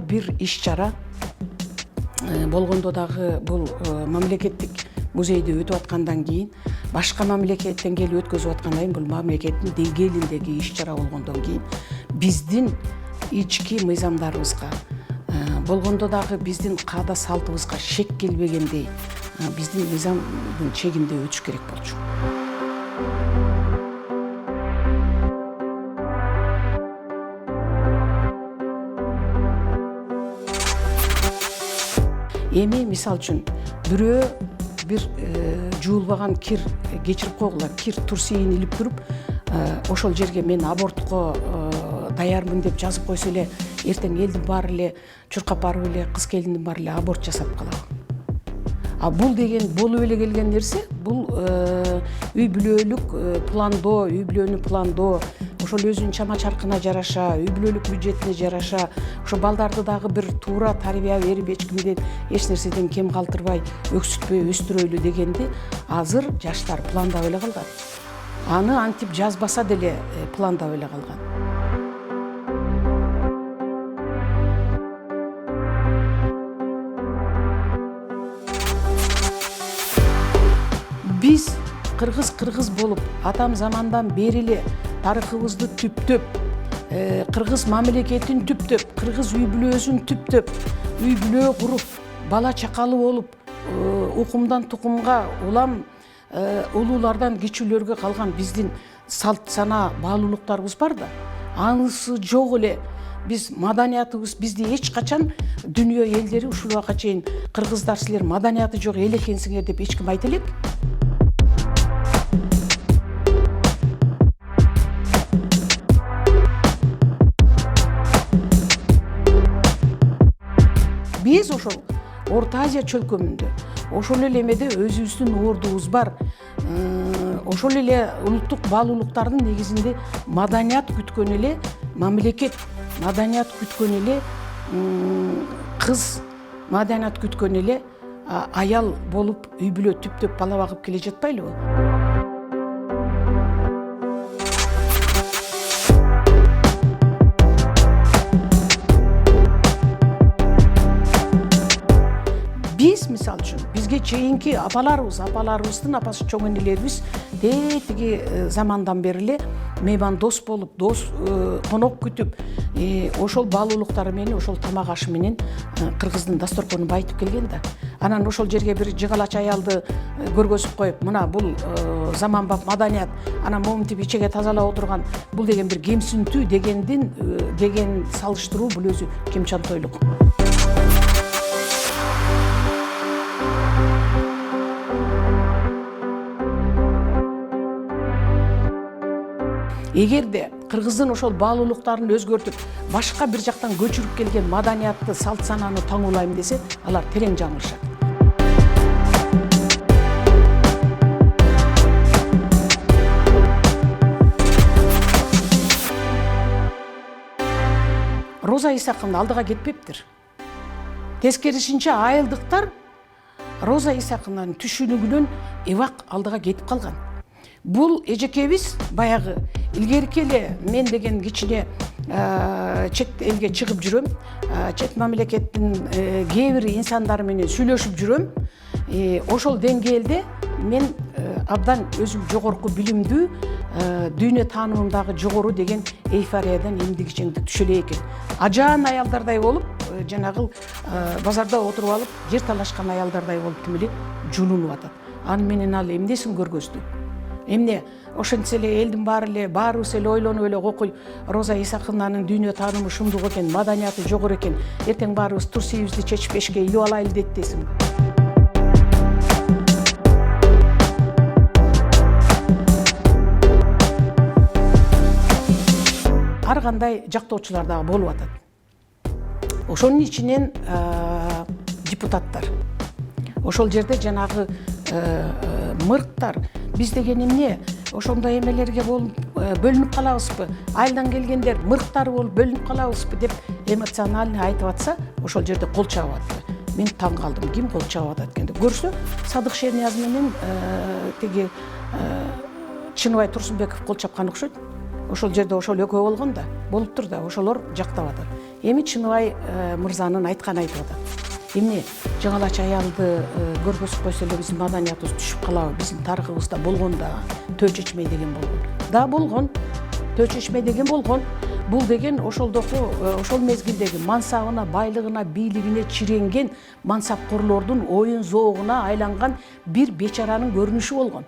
бир иш-чара болгондо дагы бул мамлекеттик музейде өтүп аткандан кийин, башка мамлекеттен келип өткөзүп аткандан кийин, бул мамлекеттин деңгээлиндеги иш-чара болгондон кийин биздин ички мыйзамдарыбызга болгондо дагы биздин каада салтыбызга шек келбегендей биздин мыйзамдын чегинде өтүш керек болчу. Эми мисал үчүн бирөө бир жуулбаган кир кечирип койгула, кир турсийин илип туруп, ошол жерге мен абортко даярмын деп жазып койсо эле, эртең элдин баары эле чуркап барып эле кыз келиндин баары эле аборт жасап калат. Бул деген болуп эле келген нерсе, бул үй бүлөлүк пландоо, үй бүлөнү пландоо, ошол өзүнүн чама чаркына жараша, үй бүлөлүк бюджетине жараша, ошо балдарды дагы бир туура тарбия берип, эч кимден, эч нерседен кем калтырбай, өксүтпөй өстүрөлү дегенди азыр жаштар пландап эле калган. Аны антип жазбаса деле пландап эле калган. Биз кыргыз болуп, атам замандан бери эле тарыхыбызды түптөп, кыргыз мамлекетин түптөп, кыргыз үй бүлөсүн түптөп, үй бүлө куруп, бала чакалы болуп, укумдан тукумга улам улуулардан кичүүлөргө калган биздин салт сана баалуулуктарыбыз бар да. Анысы жок эле. Биз маданиятыбыз, бизди эч качан дүйнө элдери ушул убакка чейин кыргыздар силер маданияты жок эл экенсиңер деп эч ким айта элек. Биз ошол Орто Азия чөлкөмүндө, ошол эле эмеде өзүбүздүн ордубуз бар. Ошол эле улуттук баалуулуктардын негизинде маданият күткөн эле мамлекет, маданият күткөн эле кыз, маданият күткөн эле аял болуп, үй бүлө түптөп бала багып келе жатпайлыбы? Биз мисал үчүн бизге чейинки апаларыбыздын апасы чоң энелерибиз тиги замандан бери эле меймандос болуп, конок күтүп, ошол баалуулуктары менен, ошол тамак ашы менен кыргыздын дасторконун байытып келген да. Анан ошол жерге бир жыгалач аялды көргөзүп коюп, мына бул заманбап маданият, анан моминтип ичеге тазалап отурган, бул деген бир кемсинтүү деген салыштыруу бул өзү кемчантойлук. Эгерде кыргыздын ошол баалуулуктарын өзгөртүп, башка бир жактан көчүрүп келген маданиятты, салт сананы таңуулайм десе, алар терең жаңылышат. Роза Исаковна алдыга кетпептир. Тескерисинче айылдыктар Роза Исаковнанын түшүнүгүнөн эбак алдыга кетип калган. Бул эжекебиз баягы илгерки эле мен деген кичине чет элге чыгып жүрөм, чет мамлекеттин кээ бир инсандары менен сүйлөшүп жүрөм. Ошол деңгээлде мен абдан өзүм жогорку билимдүү, дүйнө таанымым дагы жогору деген эйфориядан эмдигичеңдик түшө элек экен. Ажаан аялдардай болуп, жанагы базарда отуруп алып, жер талашкан аялдардай болуп тим эле жулунуп атат. Аны менен ал эмнесин көргөздү? Эмне ошентсе эле элдин баары эле баарыбыз эле ойлонуп эле кокуй, Роза Исаковнанын дүйнө таанымы шумдук экен, маданияты жогору экен, эртең баарыбыз турсийибизди чечип эшикке илип алайлы дейт десиң. Ар кандай жактоочулар дагы болуп атат. Ошонун ичинен депутаттар. Ошол жерде жанагы мырктар, биз деген эмне? Ошондой эмелерге бөлүнүп калабызбы? Айылдан келгендер мырктар болуп бөлүнүп калабызбы деп эмоциональный айтып атса, ошол жерде кол чабып атты. Мен таң калдым, ким кол чабып атат экен деп. Көрсө, Садык Шернияз менен тиги Чыныбай Турсунбеков кол чапкан окшойт. Ошол жерде ошол экөө болгон да, болуптур да, ошолор жактап атат. эми Чыныбай мырзанын айтканы айтып атат. Эмне жаңалача аялды көргөзүп койсо эле биздин маданиятыбыз түшүп калабы? Биздин тарыхыбызда болгон да Төл чечме деген болгон. Да болгон. Төл чечме деген болгон. Бул деген ошол мезгилдеги мансабына, байлыгына, бийлигине чиренген мансапкорлордун оюн зоогуна айланган бир бечаранын көрүнүшү болгон.